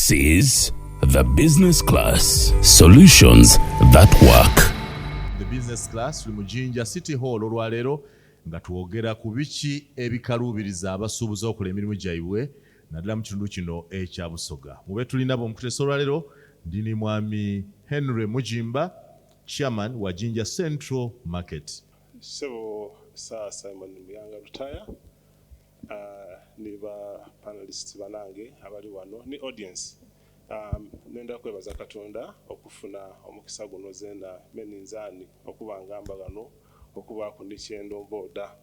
This is the Business Class, solutions that work. The Business Class tuli mu Jinja City Hall olwaleero nga twogera ku biki ebikaluubiriza abasuubuzi okukola emirimu gyabwe naddala mu kitundu kino ekya Busoga. Mube tulina bomukuteesa olwaleero ndini mwami Henry Mujimba, chairman wa Jinja Central Market. Sebo Sir Simon Myanga Rutaya, ni ba panelists banange abali wano ni audience. Nenda kwebaza Katonda okufuna omukisa guno zenda meninzani okuba ngamba gano okuba ku nikyendo mboda.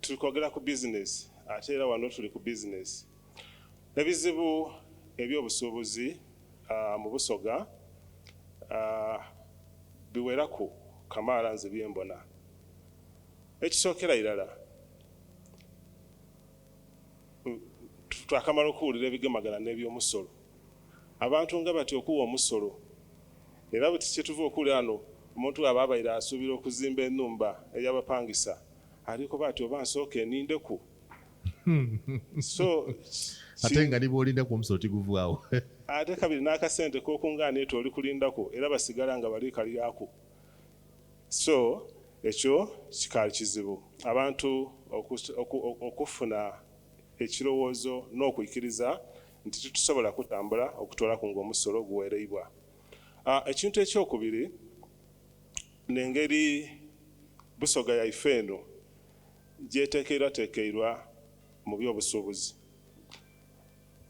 Tulikwogera ku business, ate era wano tuli ku business. Ebizibu ebyobusuubuzi mu Busoga biwerako Kamala nze byembona. Ekisookera irala twakamala okuwulira ebigemagana n'ebyomusolo. Abantu nga bati okuwa omusolo era buti kyetuva okuwulira hano omuntu aba abaire asuubira okuzimba ennumba ey'abapangisa aliko bati oba nsooka enindeku. So ate nga niboolindako omusolo tiguvaawo. Ate kabiri n'akasente k'okungaana eto oli kulindako era basigala nga bali kalyaku. So ekyo kikaali kizibu. Abantu okufuna ekirowoozo n'okuyikiriza nti tusobola kutambula okutwalako ng'omusolo guweereibwa. Ekintu ekyokubiri n'engeri Busoga yaife eno gyeteekeirwateekeirwa mu by'obusuubuzi.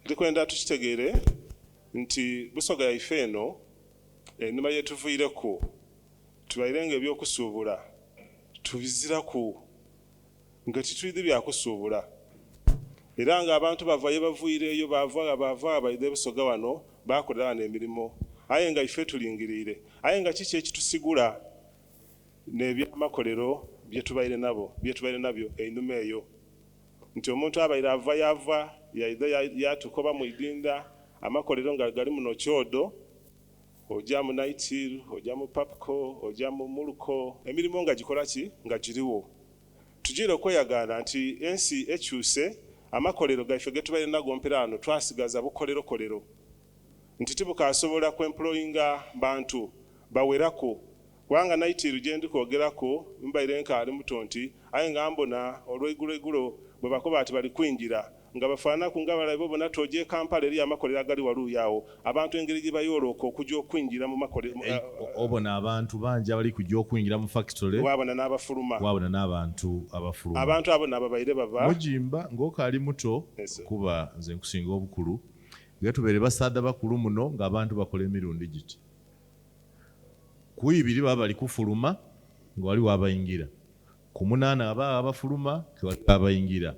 Tukwenda tukitegeere nti Busoga yaife eno ennima yetuviireko tubaire ebyokusuubula tubiziraku nga titulidde byakusuubula. Era nga abantu bavayo bavuireeyo bava abaide Busoga wano bakolera wano emirimu aye nga ife tulingiriire aye nga kiki ekitusigula n'ebyamakolero byetubaire nabyo einuma eyo nti omuntu abaire ava yaide yatukoba mu idinda amakolero nga gali muno kyodo ojja mu Naitil ojja mu Papco ojja mu Muluko emirimu nga gikola ki nga giriwo. Tugire okweyagaana nti ensi ekyuse amakolero gaife getubaire nago mpirano twasigaza bukolero nti tibukasobola kwemployinga bantu bawerako kubanga Naitil gye ndikwogerako mbaire nkaali muto nti aye nga mbona olwegulo bwe bakoba ati bali kwingira nga bafaanaku nga balabe bona toje Kampala eri amakolero agali waluuyawo abantu engeri gye bayoolooka okujja okwingira mu makolero. Obona abantu bangi abali kujja okwingira mu factory wabona n'abafuluma wabona n'abantu abafuluma. Abantu abo nabo baire bava Mujimba ng'okaali muto kuba nze nkusinga obukulu nga tubeere basaada bakulu muno ng'abantu bakola emirundi giti. Ku ibiri baba bali kufuluma nga waliwo abayingira. Ku munaana baba abafuluma nga waliwo abayingira.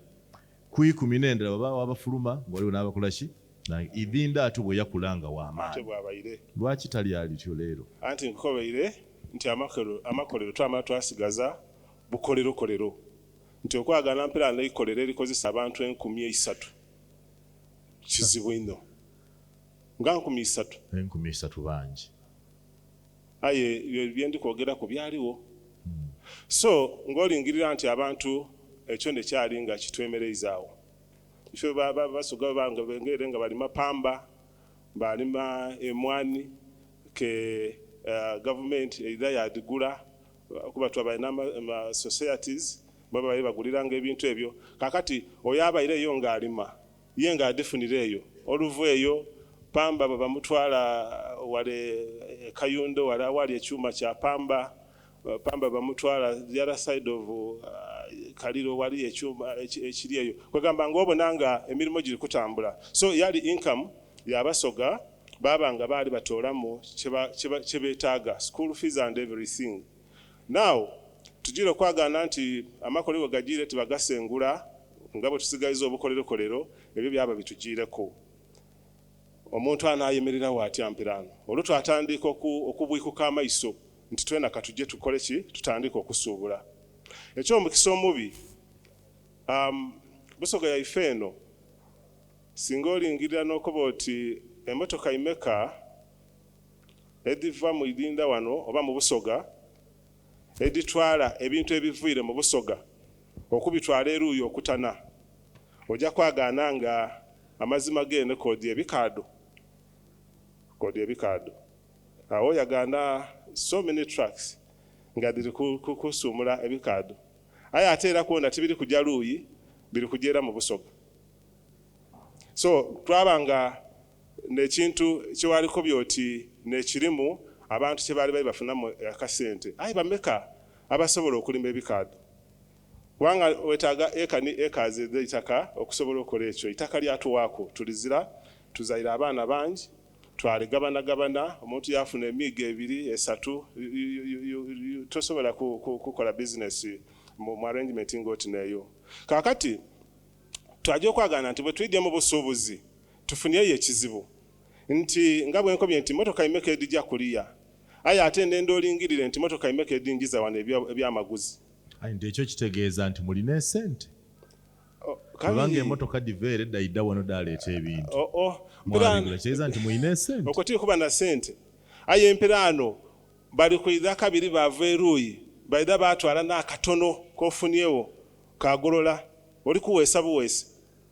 Ku 14 baba abafuluma nga waliwo n'abakola ki na idinda ate bwe yakulanga w'amaanyi. Lwaki tali alityo leero? Anti nkukobeire nti amakolero twamala twasigaza bukolero nti okwagana mpera n'ikolero erikozesa abantu 3,000 kizibu ino nga 3,000 bangi aye byendi kwogera ku byaliwo. So ng'olingirira nti abantu ekyo ne kyali nga kitwemereizaawo. Ife Basoga banga bengere nga balima pamba balima emwani ke government either yadigula kuba twabaina ama societies baba bali baguliranga ebintu ebyo kakati oyabaire eyo ng'alima ye nga adifunireeyo oluveeyo pamba baba mutwala wale Kayundo wala wali ekyuma kya pamba bamutwala the other side of Kaliro wali ekyuma ekiri eyo kwegamba ng'obonanga emirimu giri kutambula. So yali income y'Abasoga babanga baali batoolamu kye beetaaga school fees and everything. Now tugire okwagaana nti amakolero gagire tibagasengula nga bwe tusigaliza obukolero ebyo byaba bitugiireko. Omuntu anaayemerera watya mpirano olwo twatandika okubwikuka amaiso nti twena katujje tukole ki tutandika okusuubula. Ekyomukisa omubi Busoga yaife eno singa olingirira n'okuba oti emmotoka imeka ediva mu idinda wano oba mu Busoga editwala ebintu ebiviire mu Busoga okubitwala eruuyi okutana ojja kwagaana nga amazima gene kodi ebikado awo yagana so many trucks nga diri kusumula ebikado aya atera kuona tibiri kujja luyi biri kujera mu Busoga so twabanga nekintu kyewaliko byoti nekirimu abantu kyebali bafunamu akasente ayi bameka abasobola okulima ebikado wanga wetaga ekaze zeitaka okusobola okola ekyo itaka lyatuwaako tulizira tuzaira abaana bangi gabana omuntu yafuna emiga 2 3 tosobola kukola business mu arrangement ngoti neyo kakati twaje okwagana nti bwe twidde mu busuubuzi tufunyeyo ekizibu nti nga bwe nkobye nti motoka imeka edijja kuliya aya ate ndendo olingirire nti motoka imeka edingiza wana ebyamaguzi nti ekyo kitegeeza nti mulina esente kubanga emotoka divere daida wano daleeta ebintu mwabigula kitegeeza nti mulina esente okoti kuba na sente aye empirano bali kuidha kabiri bava eruyi baida batwala n'akatono kofunyewo kagolola oli kuweesa buweesi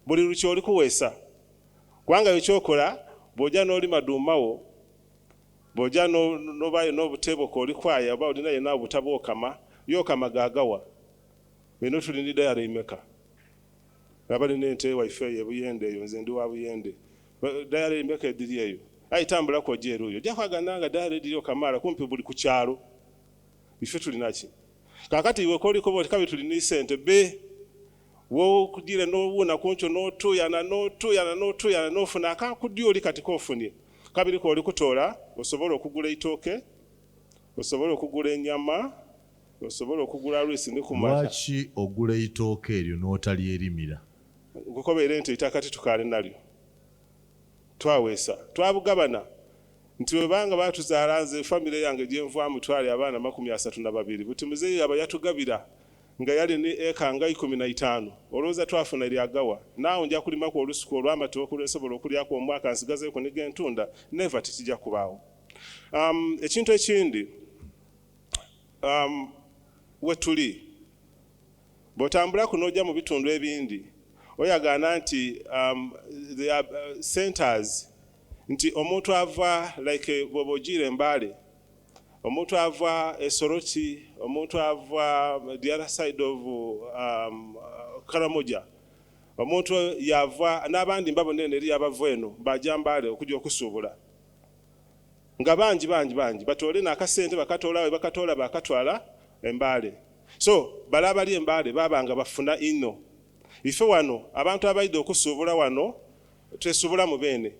buli luki oli kuweesa kubanga ekyokola bw'ojja n'oli maduumawo bw'ojja n'obayo n'obutebo k'oli kwaya oba olina yenna obutabookama yookama gaagawa bino tulina dayari imeka abalina ente waife eyo ebuyende eyo nze ndi wa buyende dayari imeka ediri eyo ayitambula kwojja eruuyo ojja kwagana nga dayari ediri okamaala kumpi buli ku kyalo ife tulina ki kakati iwe koliko boti kabi tulina sente be wo kudire n'obuuna kunkyo n'otuyana n'ofuna akakudya oli kati kofunye kabiri ko oli kutoola osobola okugula itooke osobola okugula ennyama osobola okugula lwisi ne kumata lwaki ogula itooke eryo n'otali erimira gukobeere nti itakati tukaale nalyo twaweesa twabugabana nti webanga batuzaala nze famire yange gyenvaamu twali abaana 32 buti muzeeyi aba yatugabira nga yali ne eka nga 15 olowooza twafuna lyagawa naawe nja kulimaku olusuku olw'amata okusobola okulyaku omwaka nsigazeeko ne gentunda neva tikijja kubaawo ekintu ekindi wetuli bw'otambulaku n'ojja mu bitundu ebindi oyagana nti there are centers nti omuntu ava like bw'ogira Mbale omuntu ava Soroti omuntu ava the other side of Karamoja omuntu yava n'abandi mbabona eri abava eno bajja Mbale okujja okusuubula nga bangi batole n'akasente bakatoola bakatwala Mbale so balabali Mbale babanga bafuna ino ife wano abantu abaide okusuubula wano twesuubula mu bene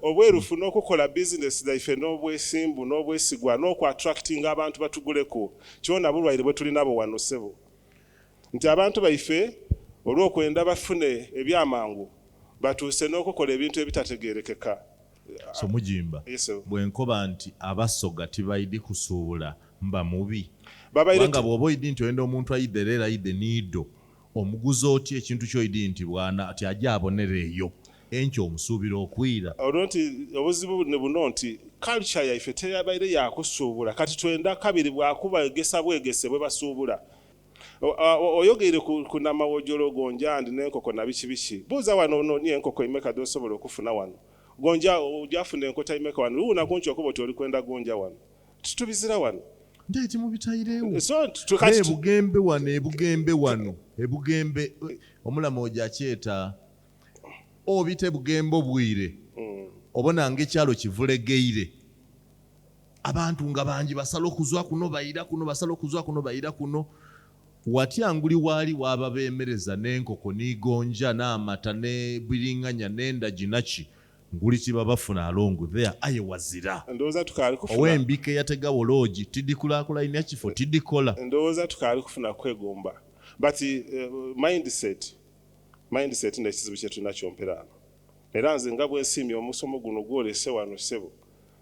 obwerufu n'okukola business zaife n'obwesimbu n'obwesigwa n'okwa-attracting abantu batuguleko kyona bulwaire bwe tuli nabo wano ssebo nti abantu baife olw'okwenda bafune ebyamangu batuuse n'okukola ebintu ebitategeerekeka so mujimba bwenkoba nti abasoga tibaidi kusuubula mba mubi kubanga bw'oba oidi nti oyenda omuntu ayidde leero ayidde niido omuguzi oti ekintu kyoidi nti bwana ati ajja abonera eyo enkyo omusuubira okwira olwo nti obuzibu ne buno nti culture yaife teyabaire yakusuubula kati twenda kabiri bwakuba egesa bwegese bwe basuubula oyogeire ku namawojolo gonja ndi n'enkoko na biki buuza wano niyo enkoko imeka dosobola okufuna wano gonja ojafuna enkota imeka wano luuna kunki okuba oti oli kwenda gonja wano tutubizira wano ndeeti mubitayirewo ebugembe ebugembe omulamu oja akyeta obite bugembe obwire obona ng'ekyalo kivulegeire abantu nga bangi basala okuzwa kuno bayira kuno basala okuzwa kuno bayira kuno watya nguli waali wababeemereza n'enkoko n'igonja n'amata n'ebiriŋŋanya n'endagi naki nguli kiba bafuna alongo there aye wazira ndowooza tukaali kufuna ow'embika eyatega woloogi tiddikulaakulanya kifo tiddikola ndowooza tukaali kufuna kwegomba but mindset n'ekizibu kye tulina kyomperano era nze nga bwensiimye omusomo guno gwolese wano ssebo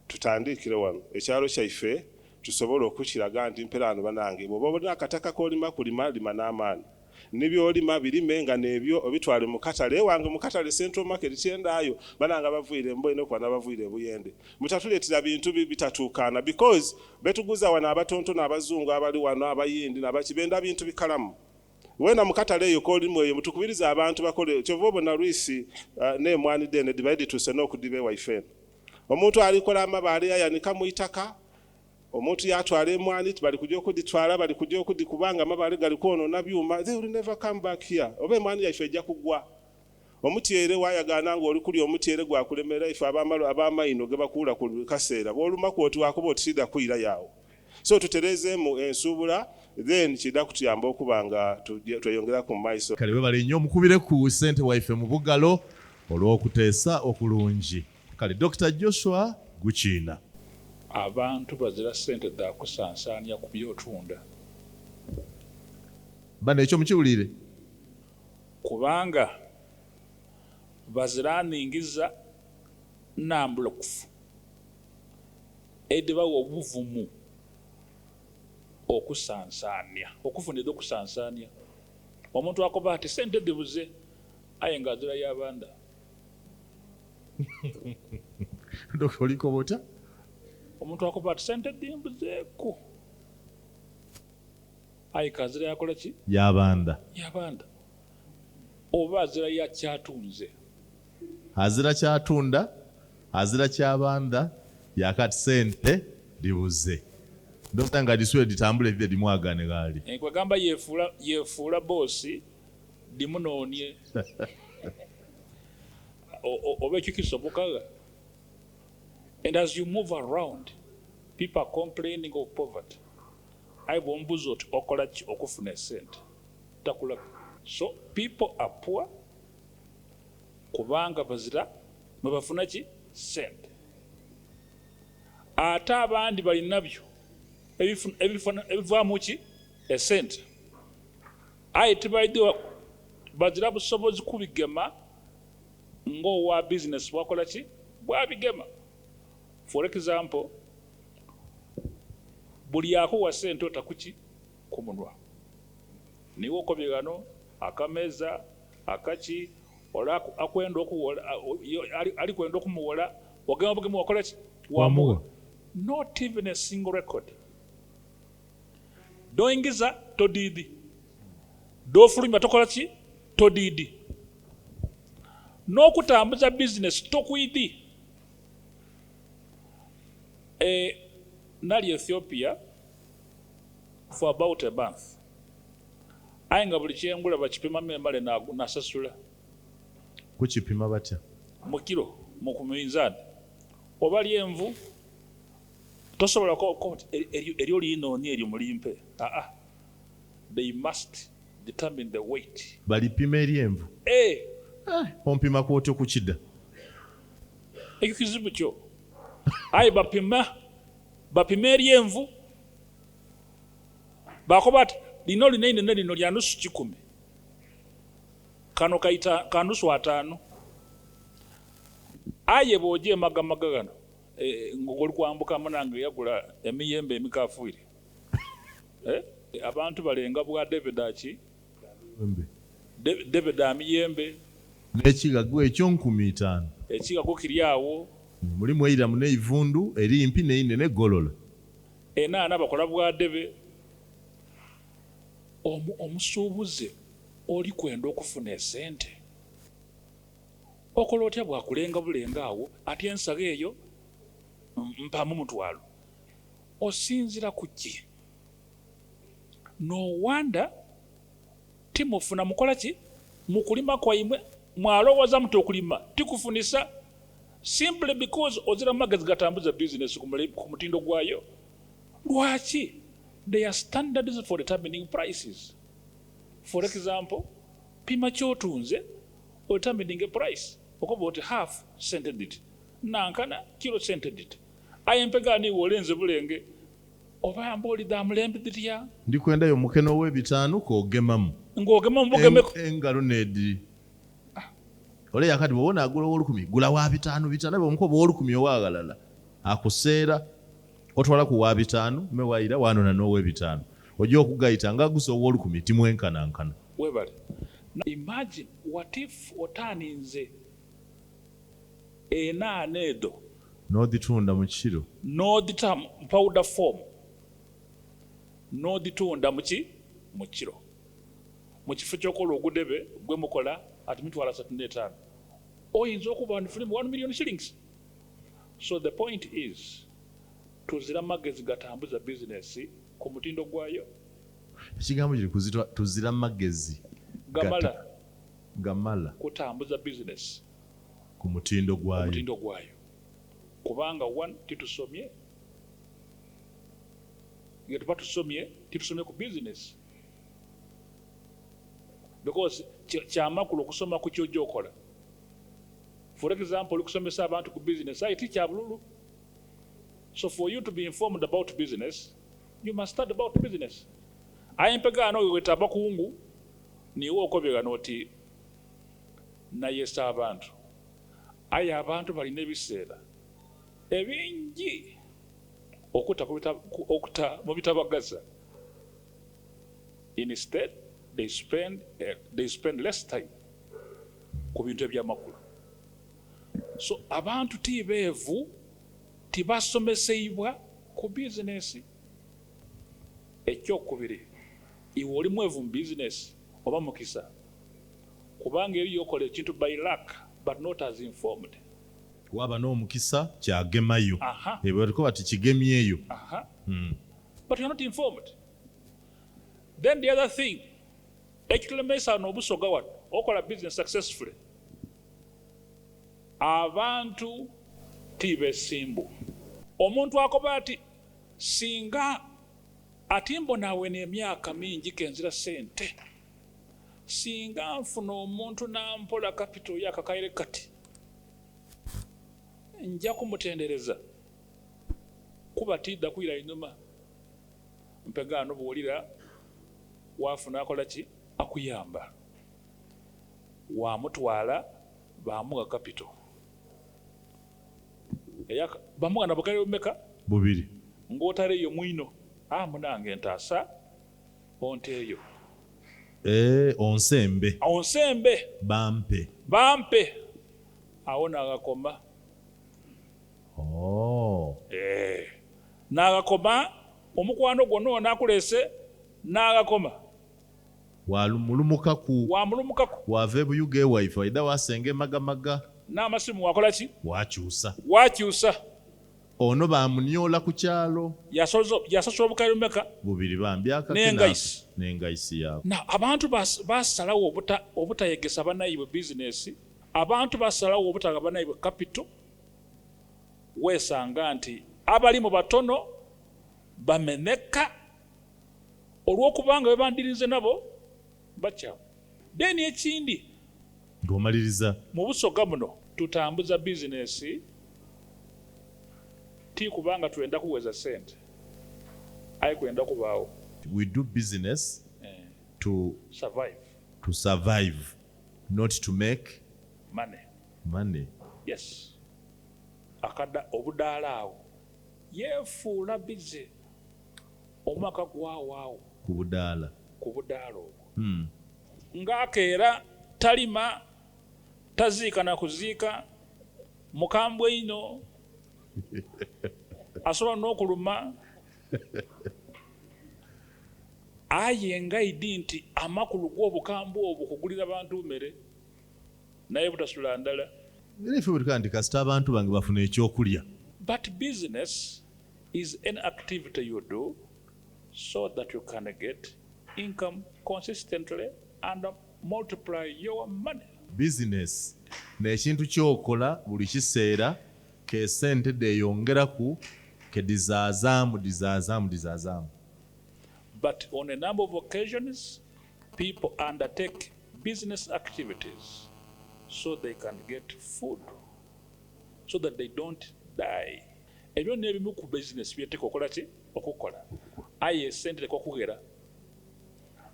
tutandiikire wano ekyalo kyaife tusobole okukiraga nti mperano banange bw'oba olina akataka k'olima kulima lima n'amaani nibyolima birime nga n'ebyo obitwale mu katale ewange mu katale Central Market kyendaayo bananga bavuire mbo ino kwana bavuire buyende mutatuleetera bintu bitatuukana because betuguza wano abatonto n'abazungu abali wano abayindi n'abakibenda bintu bikalamu wena mukatale eyo kolimu eyo mutukubiriza abantu bakole kyova obona Luisi n'emwani dene divide tuse n'okudiba waife omuntu alikola amabaale yayanika mu itaka omuntu yatwala emwani bali kujja okuditwala bali kujja okudikubanga amabaale gali kwonona byuma they will never come back here oba emwani yaife ejja kugwa omutyere wayagana ng'oli kuli omutyere gwakulemera ife ab'amayino ge bakuula ku kaseera bw'oluma kwoti wakuba otisida kuyira yawo so tuterezeemu ensuubula then kidda kutuyamba okuba nga tweyongera ku maiso kale webale nnyo omukubire ku ssente waife mu bugalo olw'okuteesa okulungi kale Dr. Joshua Gukiina abantu bazira ssente za kusansaanya ku byotunda bano ekyo mukiwulire kubanga baziraningiza nambulokufu edibawa obuvumu okusansaanya okufuniza okusansaanya omuntu akoba ati sente dibuze aye nga azira y'abanda oliko bota omuntu akoba ati sente dimbuzeeko aye kazira yakola ki y'abanda oba azira yakyatunze azira kyatunda azira kyabanda yakati sente dibuze Dr. nga diswe ditambule vile dimwagane gali kwa gamba yefuula bosi dimunoonye oba ekyo kisobokaga. And as you move around, people are complaining of poverty. I bombuzo oti okola ki okufuna sente takula. So people are poor kubanga bazira mubafuna ki sente. Ate abandi balinabyo ebivaamu ki esente. Aye tibaidde bazira busobozi kubigema ng'owa business bwakola ki bwabigema. For example, buli akuwa sente otakuki kumunwa. Niwo kobyegano akameza akaki ola akwenda okuwola ali kwenda okumuwola wagamba bugemu wakola ki wamuwa. Not even a single record. Doingiza todidi. Dofuluma tokola ki todidi. N'okutambuza business tokwidi. Nali Ethiopia for about a month. Ainga buli kyengula bakipima mmale nasasula. Kukipima batya? Mu kilo, mu kuminzani. Obali envu tosobola ko eryo linoonye eryo mulimpe. They must determine the weight. Balipima eryenvu? Ompima kwotyo kukida? Ekyo kizibu kyo. Aye bapima eryenvu bakoba ati lino linene nelino lya nusu 10 kano kaita kanusu 5. Aye boje magamaga gano ngoli kwambuka manange yagula emiyembe emikafuire abantu balenga bwa David aki David amiyembe nekiga gwe ekyo 15 ekiga go kiryawo mulimu eira mune ivundu erimpi neinene golola enana bakola bwa debe omusuubuze oli kwenda okufuna esente okola otya bwakulenga bulenga awo ati ensaga eyo mpamu mutwalo osinzira kuki. No wonder timufuna mukola ki mukulima kwaimwe mwalowooza muti okulima tikufunisa simply because ozira magezi gatambuza business ku mutindo gwayo. Lwaki? There are standards for determining prices. For example, pima kyotunze determining a price. Okoba oti half sente dit. Nankana kilo sente dit. Ayempegani wolenze bulenge. Oba amboli da mulembe ditya. Ndikwenda yo mukeno we5 ko gemamu. Ngogemamu bugemeko. Engalo nedi. Ole yakati bwona agula 10 gula wa 5 nabe omukoba 10 owagalala akuseera otwala ku wa 5 mewaira wanona nowe 5 ojja okugayita nga guso 10 timwenkanankana webale. Imagine what if otaninze enanedo no ditunda mu kiro no ditam powder form no ditunda mu kiro mu kifo ky'okola ogudebe gwe mukola ati mitwalo 35 oyinza okuba nifulemu 1 million shillings. So the point is tuzira magezi gatambuza business ku mutindo gwayo. Ekigambo kiri kuzitwa tuzira magezi gamala kutambuza business ku mutindo gwayo. Kubanga one titusomye yetuba tusomye ku business because kyamakulu okusoma ku kyojja okola. For example, okusomesa abantu ku business ayi tikyabululu. So for you to be informed about business, you must study about business. Ayempegano wetaba kungu niwo okobegano oti nayesa abantu. Ayi abantu balina ebiseera ebingi okuta mu bitabagaza. Instead, they spend less time ku bintu ebyamakulu. So abantu tibeevu tibasomesebwa ku business. Ekyokubiri, iwe oli mwevu mu business oba mukisa kubanga eri yokola ekintu by luck but not as informed. Waba n'omukisa kyagemayo ebweriko bati kigemyeyo. But you're not informed. Then the other thing, ekilemesa n'obusoga wano okola business successfully, abantu tibesimbu. Omuntu akoba ati singa ati mbonawe n'emyaka mingi kenzira sente, singa nfuna omuntu nampola capital yakakaire kati nja kumutendereza kuba tidda kwira inyuma. Mpegano bwolira wafuna akola ki akuyamba wamutwala bamuga capital eyaka bamuga nabukale omeka bubiri ngotare yo mwino munange ntasa onteyo onsembe bampe awona agakoma n'agakoma omukwano gwonna nakulese n'agakoma wamulumukaku wava ebuyuga ewaife waida wasenge magamaga n'amasimu wakola ki wakyusa ono bamunyola ku kyalo yasosola obukale meka bubiri bambyaka n'engayisi yaabo. Abantu basalawo obutayegesa bannayibwe business, abantu basalawo obutaga bannayibwe capital. Wesanga nti abali mu batono bameneka olw'okubanga bebandirize nabo bakyawo. Then ekindi ng'omaliriza mu Busoga muno tutambuza business ti kubanga tuenda kuweza sente ayi kwenda kubaawo. We do business to survive, not to make money. Yes. Akada obudaala awo yefuula bize omwaka gwawaawo ku budaala obwo ng'akeera talima taziika na kuziika mukambwe ino asobola n'okuluma aye ngaidi nti amakulu g'obukambwe obwo kugulira bantu mmere naye butasula ndala. Ife buli kasita abantu bange bafuna ekyokulya. But business is an activity you do so that you can get income consistently and multiply your money. Business n'ekintu kyokola buli kiseera ke sente deyongeraku ke dizazaamu. But on a number of occasions, people undertake business activities so they can get food, so that they don't die. Ebyo n'ebimu ku business byeteka okola ki okukola aye sente tekokugera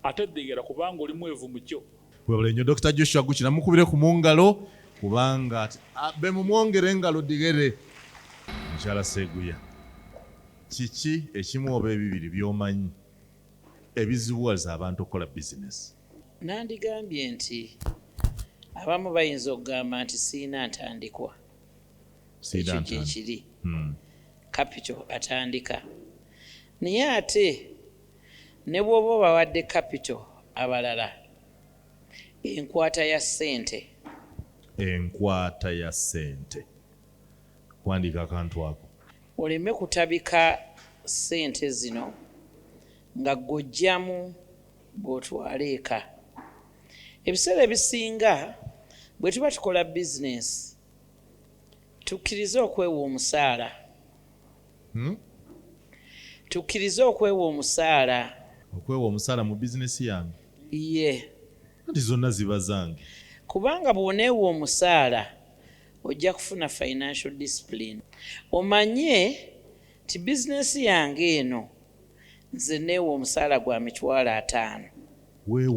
ate degera kubanga oli mwevu mukyo. Webale nnyo Dr. Joshua Guki namukubire ku mungalo kubanga be mumwongere engalo digere. Nchala Seguya, kiki ekimu oba ebibiri by'omanyi ebizibuwaza abantu okukola business? Nandigambye nti abamu bayinza okugamba nti siina ntandikwa. Ekyo kyekiri. Capital atandika. Naye ate ne bw'oba bawadde capital abalala enkwata ya ssente. Enkwata ya ssente. Kuwandiika akantu ako. Oleme kutabika ssente zino nga gojjamu bw'otwala eka. Ebiseera ebisinga bwe tuba tukola bizinesi tukkirize okwewa omusaala. Tukkirize okwewa omusaala. Okwewa omusaala mu bizinesi yange? Ye. Anti zonna ziba zange. Kubanga bw'oneewa omusaala ojja kufuna financial discipline. Omanye ti bizinesi yange eno nze neewa omusaala gwa $5,000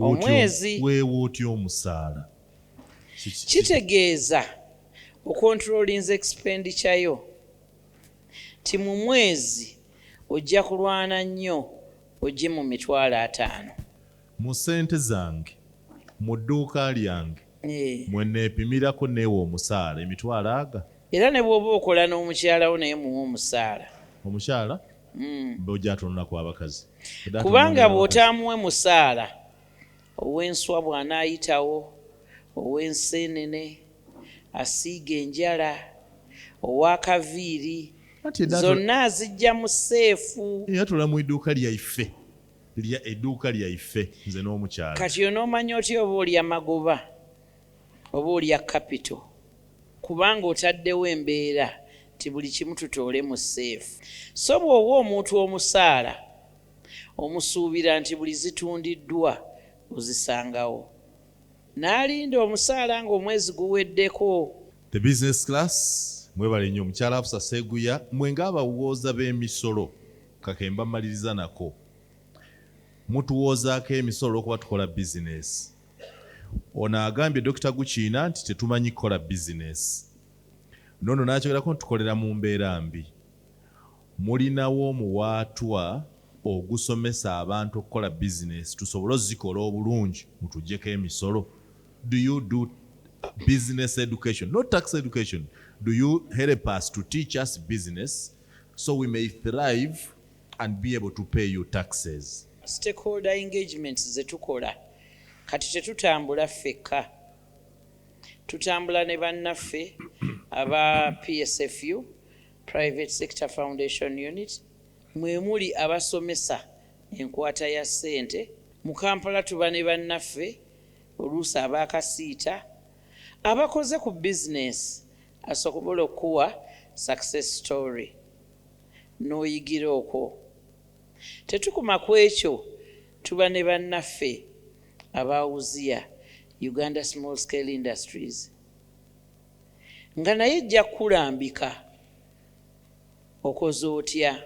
omwezi. Weewa otya omusaala? Kitegeeza okontrolinze expenditure yo. Ti mu mwezi ojja kulwana nnyo ojje mu $5,000. Mu ssente zange, mu dduuka lyange, mwe neepimirako neewa omusaala $2,000. Era ne bw'oba okola n'omukyala wo naye muwa omusaala. Omukyala? Bw'ojja atonnaku abakazi. Kubanga bw'otaamuwe musaala, ow'enswa bw'anaayitawo, ow'enseenene, asiiga enjala, ow'akaviiri, zonna azijja mu seefu. Yatula mu idduuka lyaife. Edduuka lyaife nze n'omukyala. Kati onoomanya otya oba olya magoba oba olya kapito, kubanga otaddewo embeera ti buli kimu tutoole mu seefu. So bw'owa omuntu omusaala omusuubira nti buli zitundiddwa ozisangawo, n'alinda omusaala ng'omwezi guweddeko. The business class, mwebale nnyo omukyala Afusa Seguya, mwe ng'abawooza b'emisolo kakemba mmaliriza nako. Mutuwoozaako emisolo kuba tukola bizinesi. Ono agambye Dr. Gukiina nti tetumanyi kukola bizinesi. Nono n'akyogerako nti tukolera mu mbeera mbi. Mulinawo omuwaatwa ogusomesa abantu okukola bizinesi tusobole ozikola obulungi mutuggyeko emisolo. Do you do business education, not tax education? Do you help us to teach us business so we may thrive and be able to pay you taxes? Stakeholder engagements ze tukola kati tetutambula ffekka, tutambula ne bannaffe aba PSFU, Private Sector Foundation Unit, mwe muli abasomesa enkwata ya ssente. Mu Kampala tuba ne bannaffe oluusi abaakasiita abakoze ku bizinesi asobola okuwa success story n'oyigira okwo. Tetukuma ku ekyo, tuba ne bannaffe abaawuziya Uganda Small Scale Industries nga naye ejja kulambika okoze otya.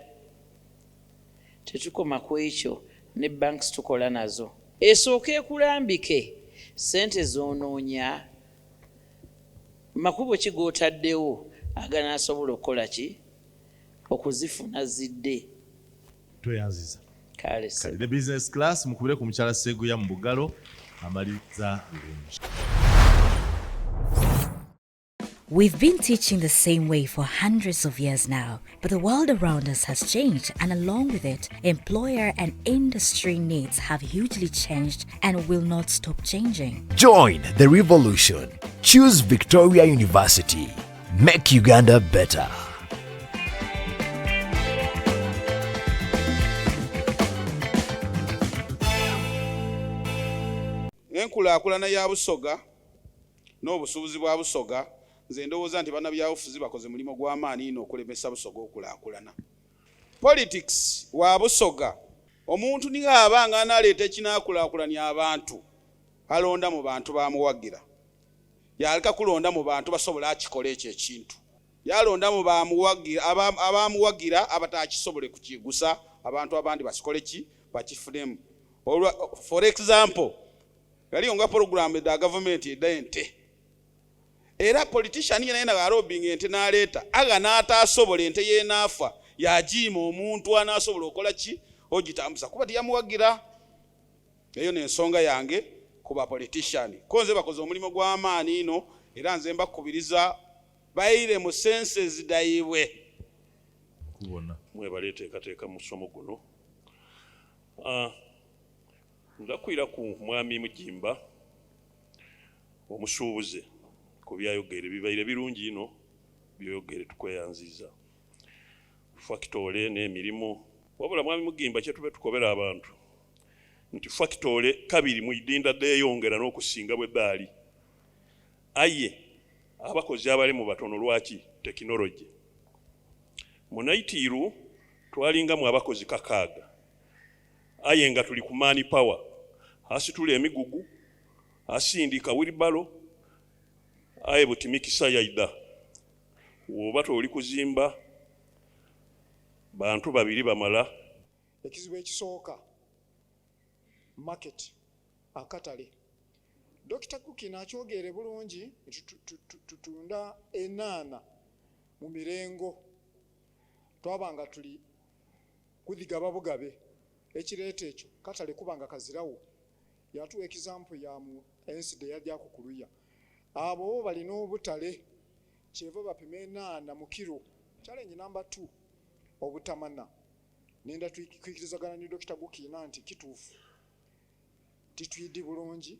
Tetukoma ku ekyo, ne banks tukola nazo. Esooke ekulambike ssente zoonoonya, makubo ki g'otaddewo aganaasobola okukola ki okuzifuna zidde. Tweyanziza. Kale The business class mukubire ku mukyala Seguya mu Bugalo amaliza bulungi. We've been teaching the same way for hundreds of years now, but the world around us has changed, and along with it, employer and industry needs have hugely changed and will not stop changing. Join the revolution. Choose Victoria University. Make Uganda better. Enkulaakulana ya Busoga n'obusuubuzi bwa Busoga, nze ndowooza nti bannabyabufuzi bakoze mulimu gw'amaanyi ino okulemesa Busoga okulaakulana. Politics wa Busoga, omuntu niga abanga analeeta ekinaakulaakulanya abantu alonda mu bantu bamuwagira, yaleka kulonda mu bantu basobola akikola ekyo ekintu, yalonda mu abamuwagira abatakisobole kukigusa abantu abandi basikole ki bakifunemu. For example, yali nga program da government edente era politician yena na lobbying ente naleta aga n'atasobola ente yenaafa yajiima omuntu anaasobola okola ki ogitambuza kuba tiyamuwagira. Eyo n'ensonga yange kuba politician konze bakoze omulimu gw'amaanyi ino era nze mbakubiriza bayire mu senses dayiwe kubona mwebale teekateeka mu musomo guno. Nzakwira ku mwami Mujimba omusuubuze ku byayogere bibaire birungi ino byayogere tukweyanziza fakitole n'emirimu wabula mwami Mugimba kye tube tukobera abantu nti fakitole kabiri mu idinda deyongera n'okusinga bw'ebbaali aye abakozi abali mu batono lwaki tekinologi munaitiru twalinga mu abakozi kakaaga aye nga tuli ku mani power asitula emigugu asindika wilibalo aye butimikisa yaida woba toli kuzimba bantu babiri bamala ekizibu ekisooka market akatale Dr. Kuki nakyogere bulungi tutunda enana mu mirengo twabanga tuli kudigaba bugabe ekireete ekyo katale kubanga kazirawo yatuwa example ya mu enside yajja kukuluya abo balina obutale kyeva bapima enana mu kiro challenge number 2 obutamana nenda tukikirizagana ni Dr. Kuki nanti kituufu titwidi bulungi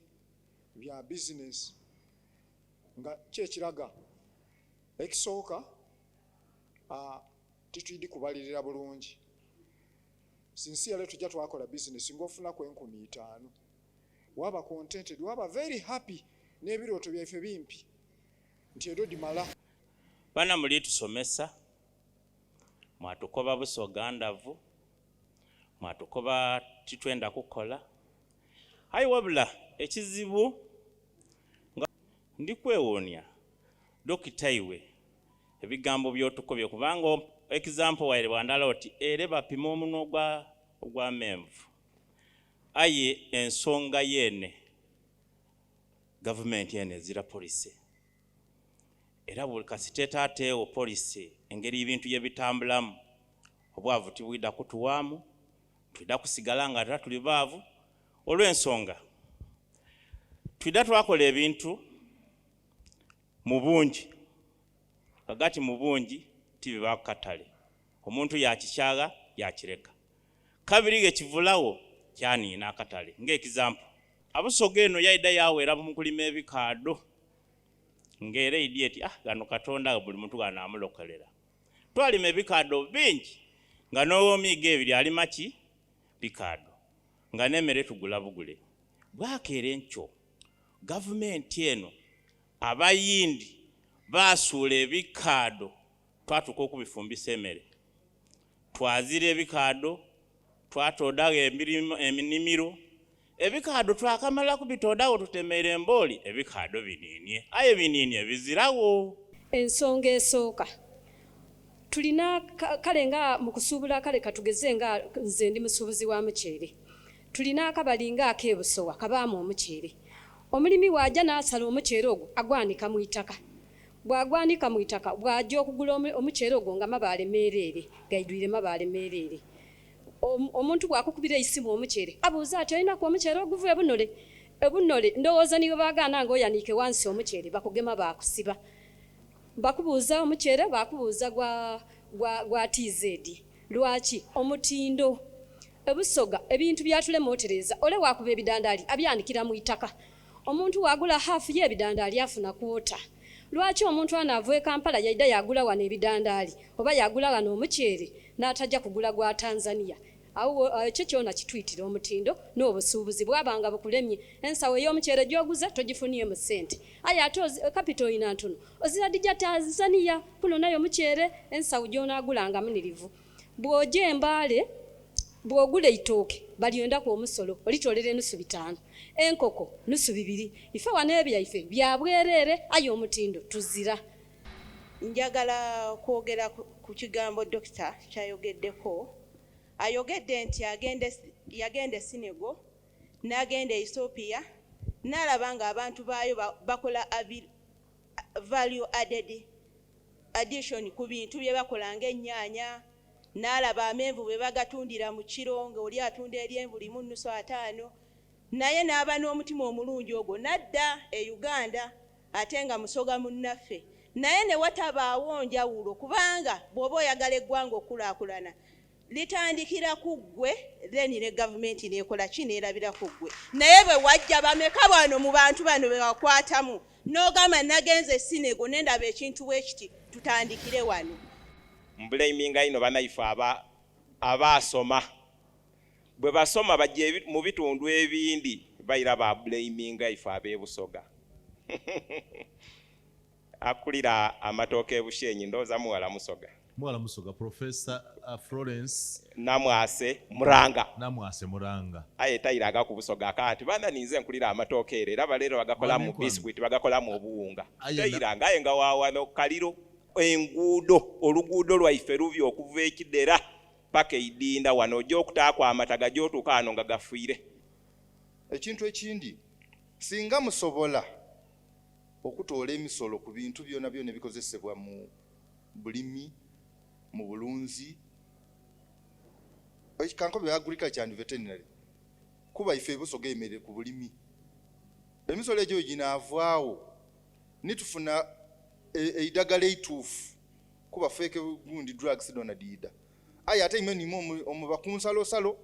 bya business nga kyekiraga ekisooka titwidi kubalirira bulungi sincerely tujja twakola business ngofuna ku 5,000 waba contented waba very happy n'ebirooto byaffe bimpi nti edo dimala bana muli tusomesa mwatukoba Busoga ndavu mwatukoba titwenda kukola ayi wabula ekizibu ndi kwewonya dokita iwe ebigambo byotukobye kubanga example waire wandala oti ere bapima omuno ogwa menvu aye ensonga yene government yene zira police era buli kasiteta ateewo police engeri ebintu yebitambulamu obwavu tibwida kutuwamu twida kusigala nga tatuli baavu olw'ensonga twida twakola ebintu mu bungi kagati mu bungi tibiba katale omuntu yakishaga yakireka kabiri gekivulawo kyaniina akatale ng'example Busoga eno yaida yawera mu kulima ebikaado ng'era idiot gano Katonda buli muntu ganamulokolera twalima ebikaado bingi nga n'owomiga ebiri alima ki bikaado nga n'emmere tugula bugule bwakeera enkyo gavumenti eno abayindi basuula ebikaado twatuka okubifumbisa emmere twazira ebikaado twatodaga eminimiro ebikaado twakamala kubitodawo tutemera embooli ebikaado biniinie aye biniinie bizirawo ensonga esooka tulina kale nga mu kusuubula kale katugeze nga nze ndi musuubuzi wa muceere tulina akabalinga ak'ebusowa kabaamu omuceere omulimi waajja n'asala omuceere ogwo agwanika mu itaka bwagwanika mu itaka bwajja okugula omuceere ogwo nga mabaale meereere gaidwire mabaale meereere omuntu bwakukubira isimu omuceere abuuza ati olinaku omuceere oguvu ebunole ndowooza niwe baagaana nga oyanike wansi omuceere bakugema baakusiba bakubuuza omuceere bakubuuza gwa TZ lwaki omutindo Busoga ebintu byatulemootereza ole wakuba ebidandaali abyanikira mu itaka omuntu wagula hafu y'ebidandaali afuna kwota lwaki omuntu anaava Kampala yaida yagula wano ebidandaali oba yagula wano omuceere n'atajja kugula gwa Tanzania awo ekyo kyona kitwitira omutindo n'obusuubuzi bwabanga bukulemye ensawo ey'omuceere gy'oguza togifunye mu ssente aye ate capital ina ntono oziradija Tanzania kuno nayo omuceere ensawo gy'onaagulanga munirivu bw'ojja embaale bw'ogula eitooke balyondaku omusolo olitolera enusu 5 enkoko nusu 2 ife wano ebyaife byabwereere aye omutindo tuzira njagala kwogera ku kigambo dokita kyayogeddeko ayogedde nti yagenda Senegal n'agenda Ethiopia n'alaba nga abantu baayo bakola value added addition ku bintu bye bakola ng'ennyaanya n'alaba amenvu bwe bagatundira mu kiro ng'oli atunda eryenvu 1.5 naye n'aba n'omutima omulungi ogwo n'adda e Uganda ate nga musoga munnaffe naye ne watabaawo njawulo kubanga bw'oba oyagala eggwanga okulaakulana litandikira ku ggwe then ne gavumenti nekola ki neerabira ku ggwe naye bwe wajja bameka bano mu bantu bano be wakwatamu n'ogamba nagenze sinego nendaba ekintu bwekiti tutandikire wano mbulayiminga ino banaife abaasoma bwe basoma bajje mu bitundu ebindi bayira ba bulayiminga ife ab'ebusoga akulira amatooke ebushenyi ndooza muwala musoga Professor Florence namwase muranga aye tayiraga ku busoga akati bana ninze nkulira amatooke era balero bagakola mu biscuit bagakola mu obuwunga tayiranga aye nga wawano kaliro oluguudo lwaife lubi okuva ekidera paka idinda wano ojja okutaakwa amataga gy'otuuka ano nga gafiire. Ekintu ekindi singa musobola okutoola emisolo ku bintu byonna byonna ebikozesebwa mu bulimi mu bulunzi ekikankobe agriculture and veterinary kuba ife Busoga emere ku bulimi emisolo egyo ginaavaawo nitufuna eidagala eituufu kuba feke gundi drugs dona diida aye ate imwe nimo omuba kunsalosalo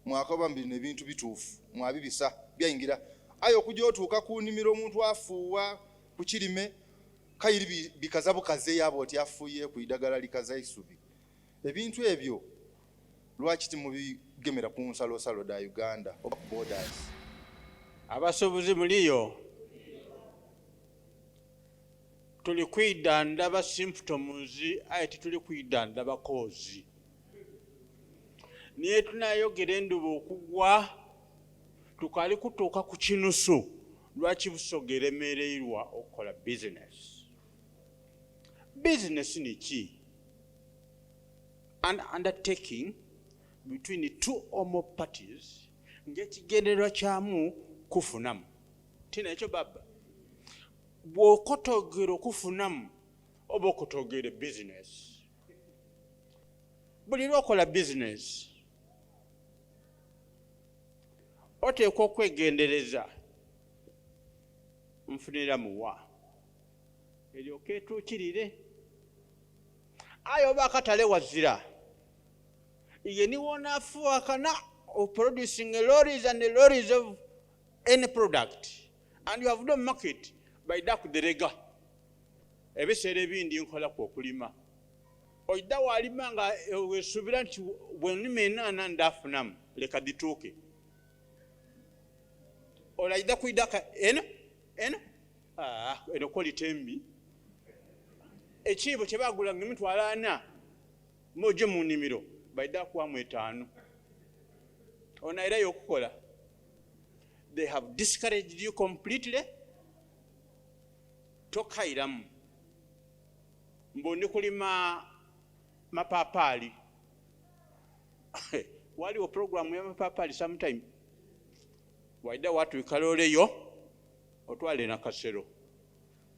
mwakabambi nebintu bituufu mwabibisa byayingira aye okujja otuuka ku nnimiro omuntu afuuwa ku kirime kayiri bikaza bukaze yabo oti afuuye ku idagala likaza isubi ebintu ebyo lwaki timubigemera ku nsalosalo da Uganda borders abasobozi muliyo tuli kwidanda ba symptoms aye tuli kwidanda ba cause niye tunayogera endubu okugwa tukali kutuuka ku kinusu lwaki Busoga eremereirwa okukola business ni ki an undertaking between the two or more parties ng'ekigendererwa kyamu kufunamu tina ekyo baba bw'okotogera okufunamu oba okotogera business buli lw'okola business oteekwa okwegendereza nfunira muwa eryoka etuukirire aye oba akatale wazira ye niwonaafuwakana of producing lorries and lorries of any product and you have no market baida kuderega ebiseera ebindi nkola ku okulima oida walima nga wesuubira nti bwenima enaana ndafunamu leka dituuke olaida kuidaka eno quality embi ekiibo kye bagula nga mitwala 4 moje mu nnimiro baida kuwamu 5 onairayo okukola they have discouraged you completely tokairamu mbondi kulima mapapali waliwo programu ya mapapali sometime waida watu ikaloleyo otwale na kasero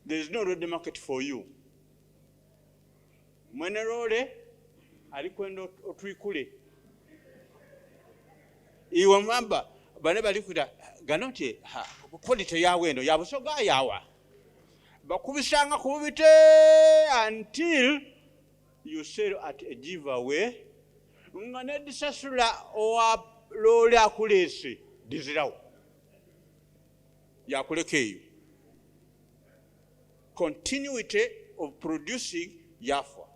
there is no road market for you mwene role alikwenda otwikule iwe mamba bane balikuda ganote quality yawe eno ya Busoga yawa bakubisanga kubite until you sell at a giveaway ngane disasula owa lole akulese dizirawo yakulekeyo continuity of producing yafa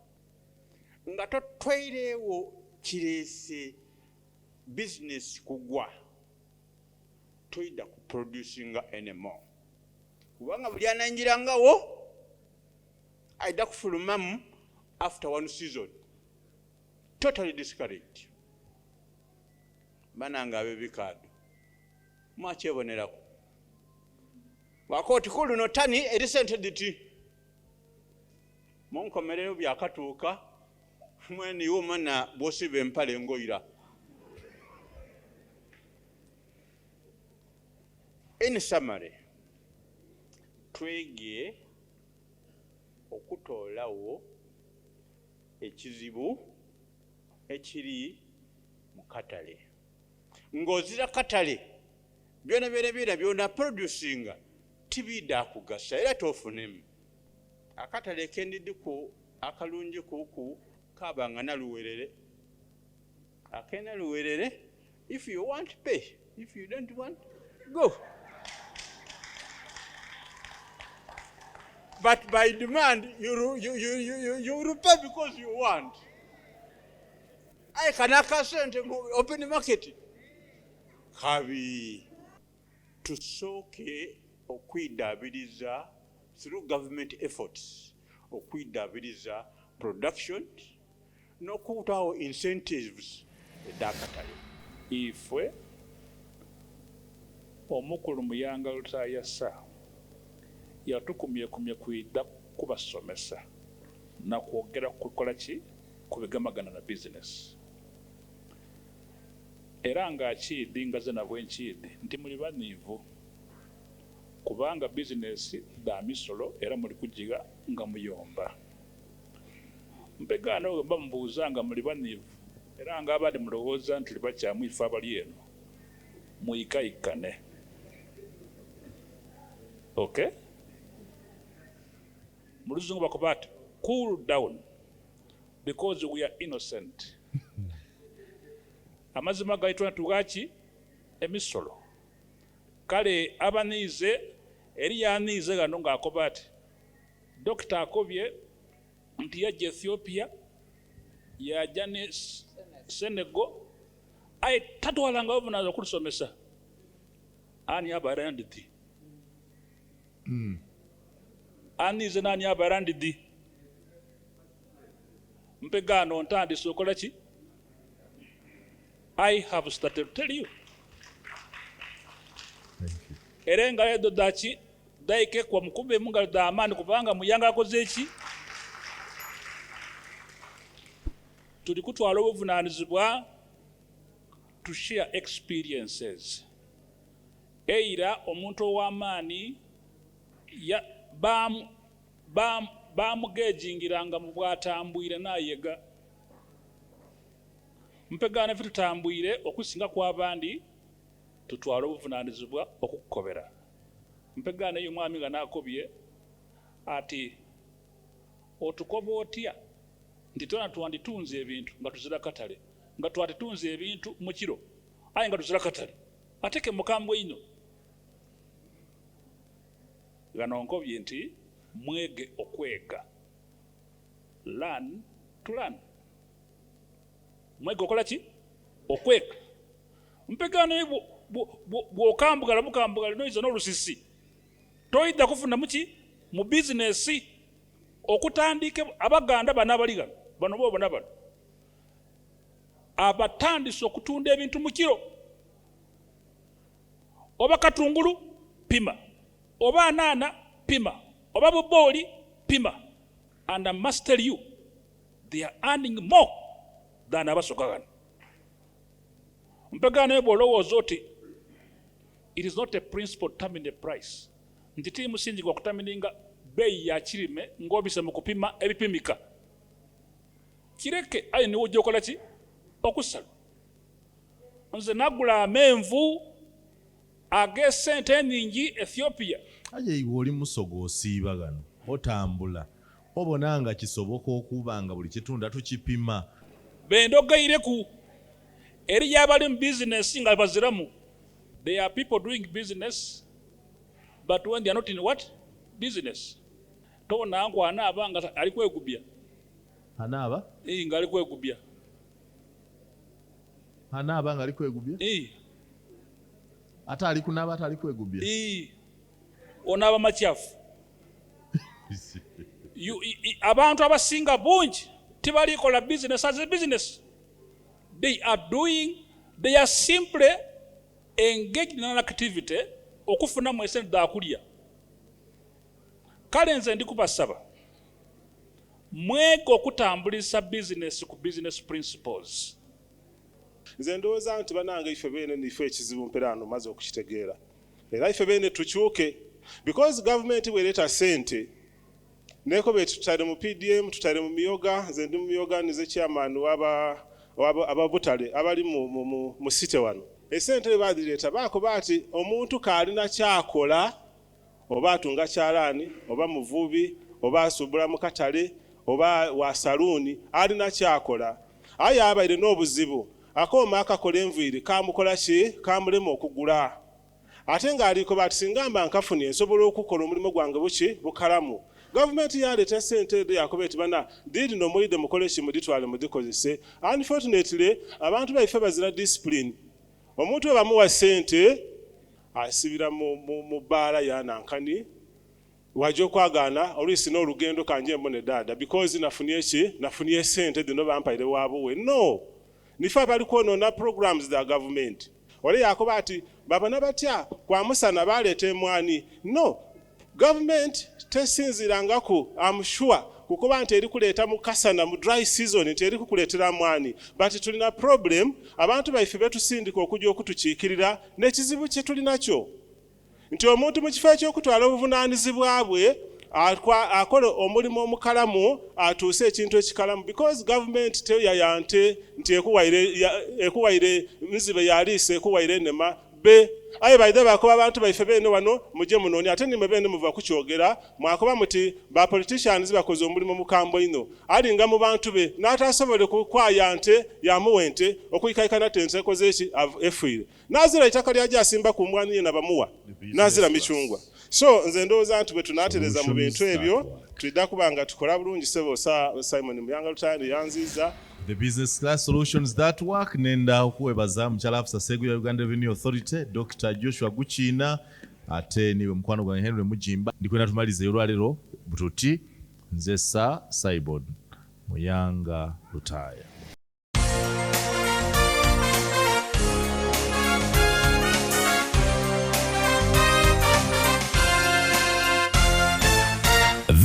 nga totwairewo kirese business kugwa toida ku producing anymore kubanga buli ananjirangawo aida kufulumamu after one season totally discouraged bananga abebikado mwakyebonerako wakoti kulu notani erisente diti monkomerero byakatuuka mwene yuma na bosi bempale ngoira in summary twege okutoolawo ekizibu ekiri mu katale ng'ozira katale byona byona producinga tibida kugasa era tofunemu akatale kendidiku akalungi kuku kabanga naluwerere akena luwerere. If you want, pay. If you don't want, go. But by demand, you will pay because you want. I can send open market. Kabi tusooke okwidabiriza through government efforts okwidabiriza production n'okutawo incentives edakatale. Ifwe omukulu Muyanga Lutayasa yatukumye kwida kubasomesa na kwogera kukola ki kubigamagana na business. Era ng'akidi ngaze nabwe nkidi nti muli baniivu kubanga business da misolo era muli kujiga nga muyomba. Mpegana ogamba mbuuza nga muli baniivu era nga abadde mulowooza nti libakyamu ife abali eno muyikaikane. Okay? Mu Luzungu bakuba ati cool down because we are innocent. Amazima gaitwa tugaki emisolo. Kale abaniize eri yaniize gano ng'akoba ati Dr. akobye nti yajja Ethiopia yajja ne Senegal aye tatwalanga obunaza okulusomesa ani abarandidi. Aniize nani abarandidi. Mpegano ntandise okola ki? I have started to tell you. Erenga edo dachi daike kwa mkube munga da amani kubanga Muyanga akoze eki tuli kutwala obuvunaanyizibwa to share experiences. Eira omuntu ow'amaani ya bamugejingiranga mu bwatambwire nayega. Mpegana fitu tambwire okusinga kw'abandi tutwala obuvunaanyizibwa okukukobera. Mpegana eyo mwami nga nakobye ati otukoba otya nti tona twanditunze ebintu nga tuzira katale nga twatitunze ebintu mu kiro aye nga tuzira katale ateke mukambwe ino. Gano nkobye nti mwege okwega. Learn to learn. Mwege okola ki? Okwega. Mpegana bw'okambugala bukambugala noiza n'olusisi toyidda kufuna muki mu business okutandike abaganda bano abali gano bano boobona bano abatandise okutunda ebintu mu kiro oba katungulu pima oba anaana pima oba bubooli pima and I must tell you they are earning more than abasoka gano. Mpegana bw'olowooza oti it is not a principle to determine the price. Nti ti musingi gwa kutamininga bei ya kirime ng'obise mu kupima ebipimika. Kireke aye niwo ojja okola ki? Okusala. Nze nagula amenvu ag'essente eningi Ethiopia. Aye iwe oli musogo osiiba gano otambula obona nga kisoboka okuba nga buli kitundu tukipima. Bendogaireku eri y'abali mu business nga baziramu. There are people doing business, but when they are not in what? Business. Tona ngo anaba nga ali kwegubya. Anaba? Nga ali kwegubya. Anaba nga ali kwegubya? Ata ali kunaba ata ali kwegubya? Onaba machafu. Abantu abasinga bungi tibali kola business as a business. They are simply engaged in an activity okufuna mu esente da kulya. Kale nze ndikubasaba mwege okutambulisa business ku business principles. Nze ndowooza nti banange ife bene nife ekizibu mperano maze okukitegeera. Era ife bene tukyuke because government bw'ereeta ssente neko betutale mu PDM tutale mu miyoga. Nze ndi mu miyoga nize chairman ababutale abali mu city wano. Esente badireta bako bati omuntu kalina kyakola oba atunga kyalaani oba muvubi oba asuubula mu katale oba wa saluni alina kyakola aye abaire n'obuzibu akooma akakola enviiri kamukola ki kamulema okugula ate ng'aliko bati singa mba nkafunye nsobola okukola omulimu gwange bukalamu gavumenti yaleeta ssente yakuba eti bana diri nomuyide mukole ki muditwale mudikozese. Unfortunately abantu baife bazira discipline. Omuntu bamuwa ssente asibira mu bbaala yanankani wajja okwagaana oluusi n'olugendo kanje mbone dada because nafunye ssente dino bampaire waabuwe. No, nife abali kwonoona programs za government. Ole yakuba ati babana batya kwamusana baleeta emwani. No, government tesinzirangaku I'm sure kukuba nti eri kuleeta mukasana mu dry season nti eri kukuleetera mwani, but tulina problem abantu baife betusindika okujja okutukiikirira n'ekizibu kye tulinakyo nti omuntu mu kifo eky'okutwala obuvunaanyizibwa bwe akola omulimu omukalamu atuuse ekintu ekikalamu because government teyayante nti ekuwaire nzibe yaliise ekuwaire enema be aye baide bakuba abantu baife bene wano muje munoni ate nimwe bene muva kukyogera mwakuba muti ba politicians bakoze omulimu mukambo ino alinga mu bantu be n'atasobole kukwaya nte yamuwente okuyikaikana tense koze eki efuire nazira itaka lyaje asimba ku mwani na bamuwa nazira michungwa. So nze ndowooza nti bwe tunatereza mu bintu ebyo tulida kubanga tukola bulungi sebo Simon Muyanga Lutandi yanziza The business class solutions that work. Nenda okuwebaza mukyala afisa Segu ya Uganda Revenue Authority Dr. Joshua Guchina ate niwe mukwano gwa Henry Mujimba. Ndikwenda tumalize olwalero bututi nze Simon Muyanga Lutaya.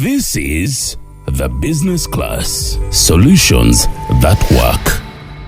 This is The Business Class, solutions that work.